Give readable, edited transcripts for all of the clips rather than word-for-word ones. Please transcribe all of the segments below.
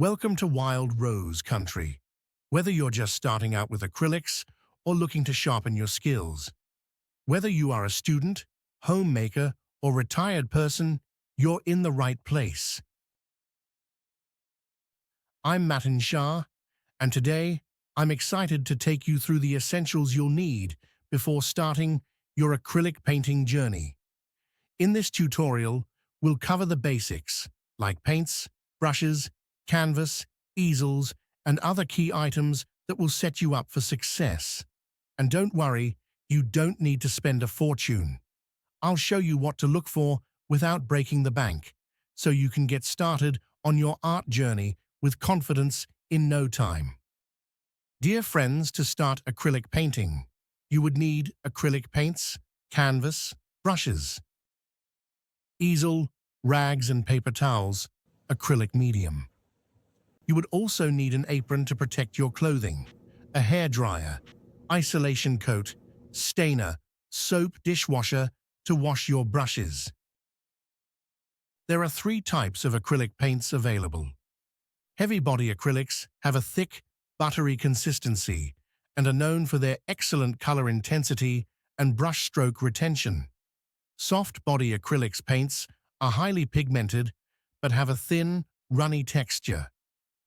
Welcome to Wild Rose Country. Whether you're just starting out with acrylics or looking to sharpen your skills, whether you are a student, homemaker, or retired person, you're in the right place. I'm Matin Shah, and today I'm excited to take you through the essentials you'll need before starting your acrylic painting journey. In this tutorial, we'll cover the basics, like paints, brushes, canvas, easels, and other key items that will set you up for success. And don't worry, you don't need to spend a fortune. I'll show you what to look for without breaking the bank, so you can get started on your art journey with confidence in no time. Dear friends, to start acrylic painting, you would need acrylic paints, canvas, brushes, easel, rags and paper towels, acrylic medium. You would also need an apron to protect your clothing, a hairdryer, isolation coat, stainer, soap, dishwasher to wash your brushes. There are 3 types of acrylic paints available. Heavy body acrylics have a thick, buttery consistency and are known for their excellent color intensity and brush stroke retention. Soft body acrylics paints are highly pigmented but have a thin, runny texture,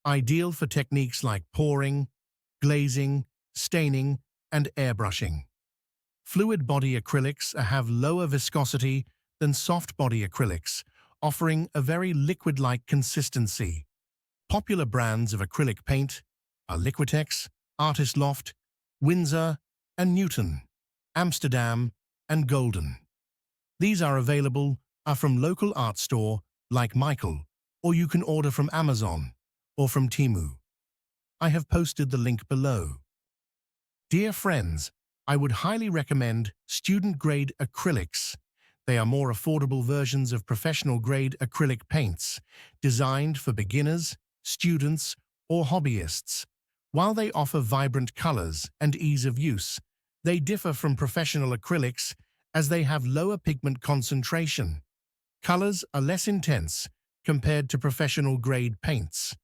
ideal for techniques like pouring, glazing, staining, and airbrushing. Fluid body acrylics have lower viscosity than soft body acrylics, offering a very liquid-like consistency. Popular brands of acrylic paint are Liquitex, Artist Loft, Winsor, and Newton, Amsterdam, and Golden. These are available from local art store like Michael, or you can order from Amazon or from Temu. I have posted the link below. Dear friends, I would highly recommend student-grade acrylics. They are more affordable versions of professional-grade acrylic paints, designed for beginners, students, or hobbyists. While they offer vibrant colors and ease of use, they differ from professional acrylics as they have lower pigment concentration. Colors are less intense compared to professional-grade paints.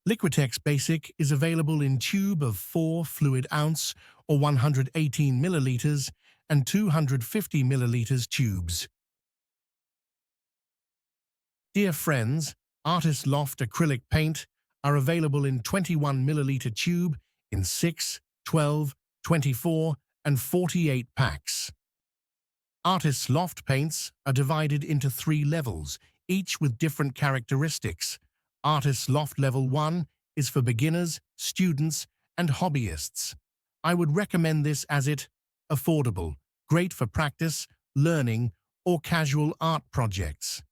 Liquitex Basic is available in tube of 4 fluid ounce or 118 milliliters and 250 milliliters tubes. Dear friends, Artist Loft acrylic paint are available in 21 milliliter tube in 6, 12, 24, and 48 packs. Artist Loft paints are divided into 3 levels, each with different characteristics. Artist Loft Level 1 is for beginners, students, and hobbyists. I would recommend this as it's affordable, great for practice, learning, or casual art projects.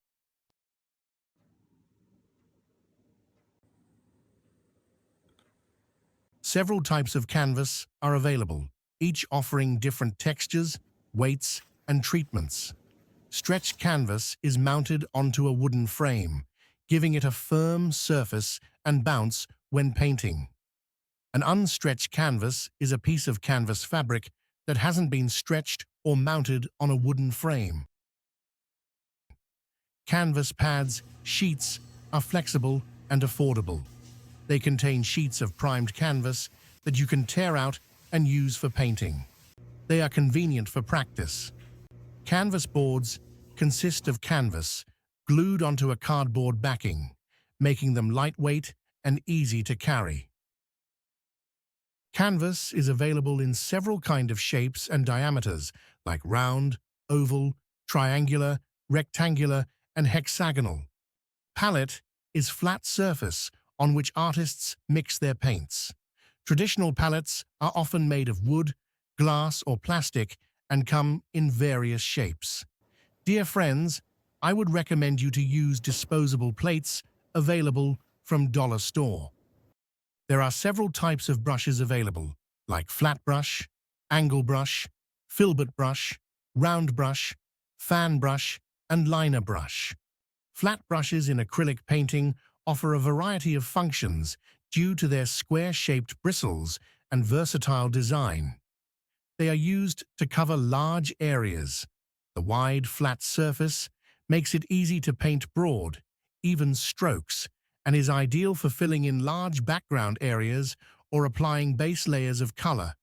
Several types of canvas are available, each offering different textures, weights, and treatments. Stretched canvas is mounted onto a wooden frame, giving it a firm surface and bounce when painting. An unstretched canvas is a piece of canvas fabric that hasn't been stretched or mounted on a wooden frame. Canvas pads, sheets, are flexible and affordable. They contain sheets of primed canvas that you can tear out and use for painting. They are convenient for practice. Canvas boards consist of canvas glued onto a cardboard backing, making them lightweight and easy to carry. Canvas is available in several kinds of shapes and diameters, like round, oval, triangular, rectangular, and hexagonal. Palette is flat surface on which artists mix their paints. Traditional palettes are often made of wood, glass, or plastic and come in various shapes. Dear friends, I would recommend you to use disposable plates available from dollar store. There are several types of brushes available, like flat brush, angle brush, filbert brush, round brush, fan brush, and liner brush. Flat brushes in acrylic painting offer a variety of functions due to their square-shaped bristles and versatile design. They are used to cover large areas. The wide, flat surface makes it easy to paint broad, even strokes, and is ideal for filling in large background areas or applying base layers of color.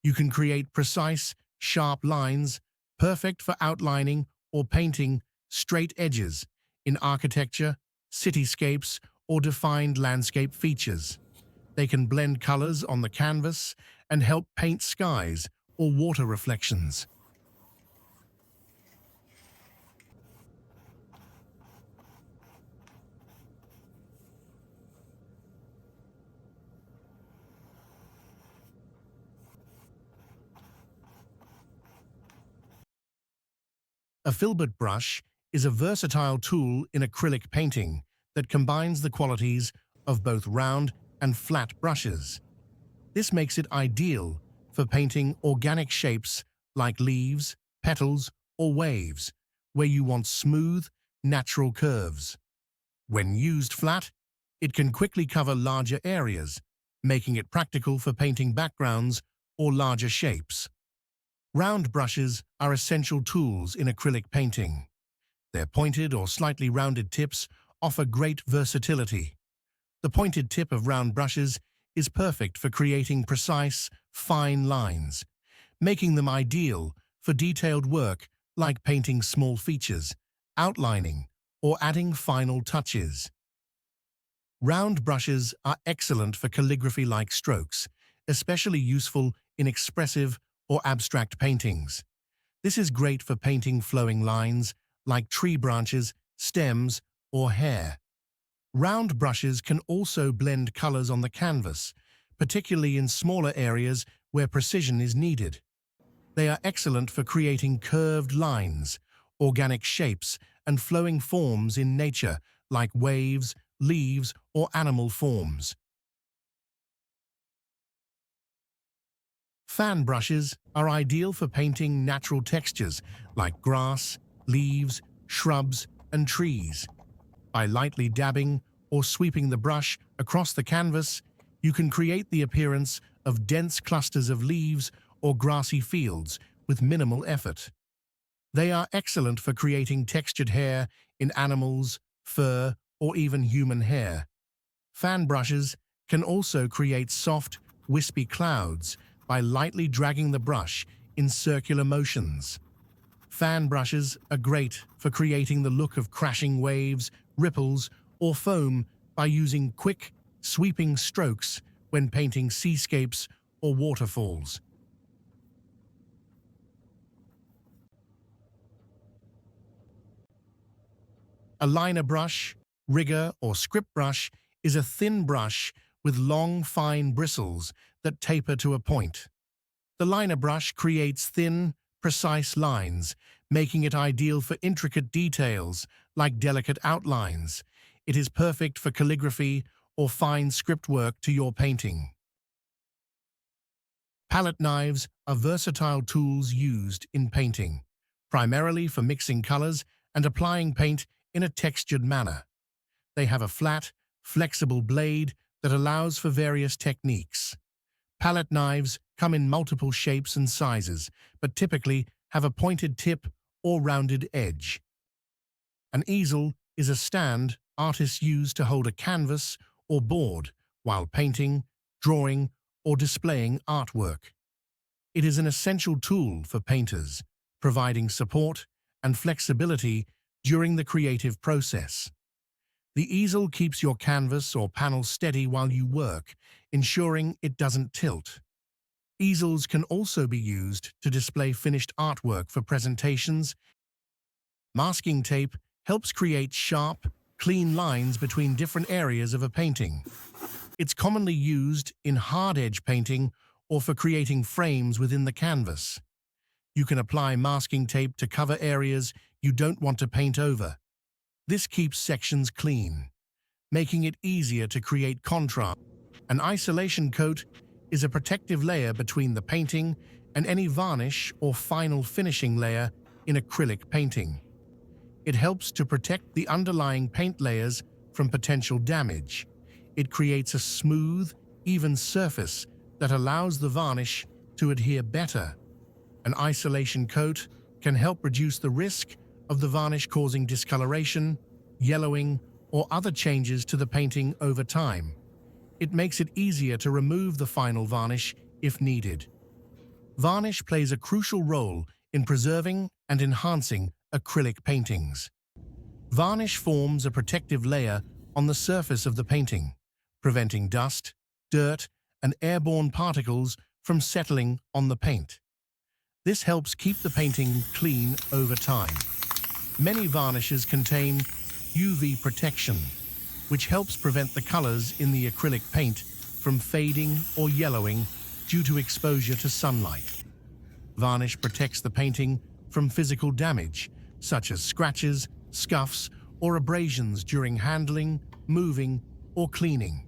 You can create precise, sharp lines, perfect for outlining or painting straight edges in architecture, cityscapes, or defined landscape features. They can blend colors on the canvas and help paint skies or water reflections. A filbert brush is a versatile tool in acrylic painting that combines the qualities of both round and flat brushes. This makes it ideal for painting organic shapes like leaves, petals, or waves, where you want smooth, natural curves. When used flat, it can quickly cover larger areas, making it practical for painting backgrounds or larger shapes. Round brushes are essential tools in acrylic painting. Their pointed or slightly rounded tips offer great versatility. The pointed tip of round brushes is perfect for creating precise, fine lines, making them ideal for detailed work like painting small features, outlining, or adding final touches. Round brushes are excellent for calligraphy-like strokes, especially useful in expressive or abstract paintings. This is great for painting flowing lines like tree branches, stems, or hair. Round brushes can also blend colors on the canvas, particularly in smaller areas where precision is needed. They are excellent for creating curved lines, organic shapes, and flowing forms in nature like waves, leaves, or animal forms. Fan brushes are ideal for painting natural textures like grass, leaves, shrubs, and trees. By lightly dabbing or sweeping the brush across the canvas, you can create the appearance of dense clusters of leaves or grassy fields with minimal effort. They are excellent for creating textured hair in animals, fur, or even human hair. Fan brushes can also create soft, wispy clouds by lightly dragging the brush in circular motions. Fan brushes are great for creating the look of crashing waves, ripples, or foam by using quick, sweeping strokes when painting seascapes or waterfalls. A liner brush, rigger, or script brush is a thin brush with long, fine bristles that taper to a point. The liner brush creates thin, precise lines, making it ideal for intricate details like delicate outlines. It is perfect for calligraphy or fine script work to your painting. Palette knives are versatile tools used in painting, primarily for mixing colors and applying paint in a textured manner. They have a flat, flexible blade that allows for various techniques. Palette knives come in multiple shapes and sizes, but typically have a pointed tip or rounded edge. An easel is a stand artists use to hold a canvas or board while painting, drawing, or displaying artwork. It is an essential tool for painters, providing support and flexibility during the creative process. The easel keeps your canvas or panel steady while you work, ensuring it doesn't tilt. Easels can also be used to display finished artwork for presentations. Masking tape helps create sharp, clean lines between different areas of a painting. It's commonly used in hard-edge painting or for creating frames within the canvas. You can apply masking tape to cover areas you don't want to paint over. This keeps sections clean, making it easier to create contrast. An isolation coat is a protective layer between the painting and any varnish or final finishing layer in acrylic painting. It helps to protect the underlying paint layers from potential damage. It creates a smooth, even surface that allows the varnish to adhere better. An isolation coat can help reduce the risk of the varnish causing discoloration, yellowing, or other changes to the painting over time. It makes it easier to remove the final varnish if needed. Varnish plays a crucial role in preserving and enhancing acrylic paintings. Varnish forms a protective layer on the surface of the painting, preventing dust, dirt, and airborne particles from settling on the paint. This helps keep the painting clean over time. Many varnishes contain UV protection, which helps prevent the colors in the acrylic paint from fading or yellowing due to exposure to sunlight. Varnish protects the painting from physical damage, such as scratches, scuffs, or abrasions during handling, moving, or cleaning.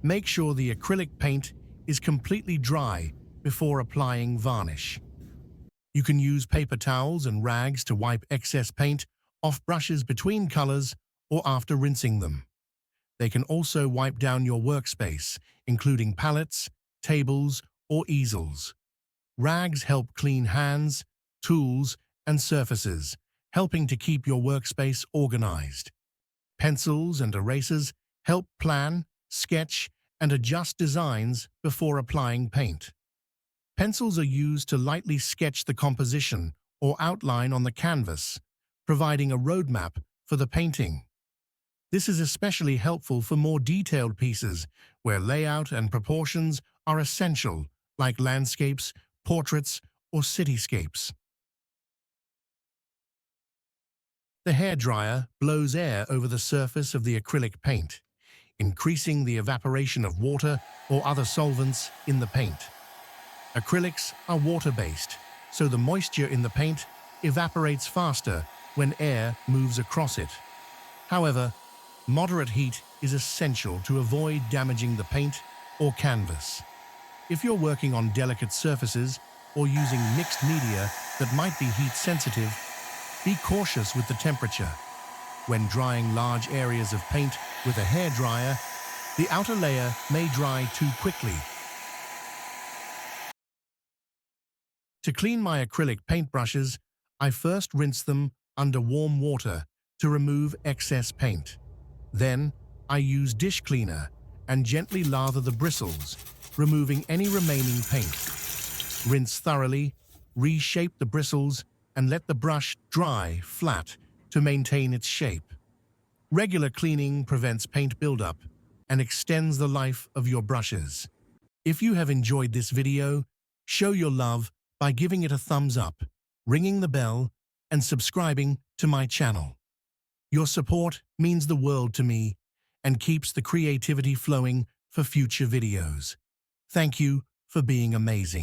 Make sure the acrylic paint is completely dry before applying varnish. You can use paper towels and rags to wipe excess paint off brushes between colors or after rinsing them. They can also wipe down your workspace, including palettes, tables, or easels. Rags help clean hands, tools, and surfaces, helping to keep your workspace organized. Pencils and erasers help plan, sketch, and adjust designs before applying paint. Pencils are used to lightly sketch the composition or outline on the canvas, providing a roadmap for the painting. This is especially helpful for more detailed pieces where layout and proportions are essential, like landscapes, portraits, or cityscapes. The hairdryer blows air over the surface of the acrylic paint, increasing the evaporation of water or other solvents in the paint. Acrylics are water-based, so the moisture in the paint evaporates faster when air moves across it. However, moderate heat is essential to avoid damaging the paint or canvas. If you're working on delicate surfaces or using mixed media that might be heat-sensitive, be cautious with the temperature. When drying large areas of paint with a hairdryer, the outer layer may dry too quickly. To clean my acrylic paintbrushes, I first rinse them under warm water to remove excess paint. Then, I use dish cleaner and gently lather the bristles, removing any remaining paint. Rinse thoroughly, reshape the bristles, and let the brush dry flat to maintain its shape. Regular cleaning prevents paint buildup and extends the life of your brushes. If you have enjoyed this video, show your love by giving it a thumbs up, ringing the bell, and subscribing to my channel. Your support means the world to me and keeps the creativity flowing for future videos. Thank you for being amazing.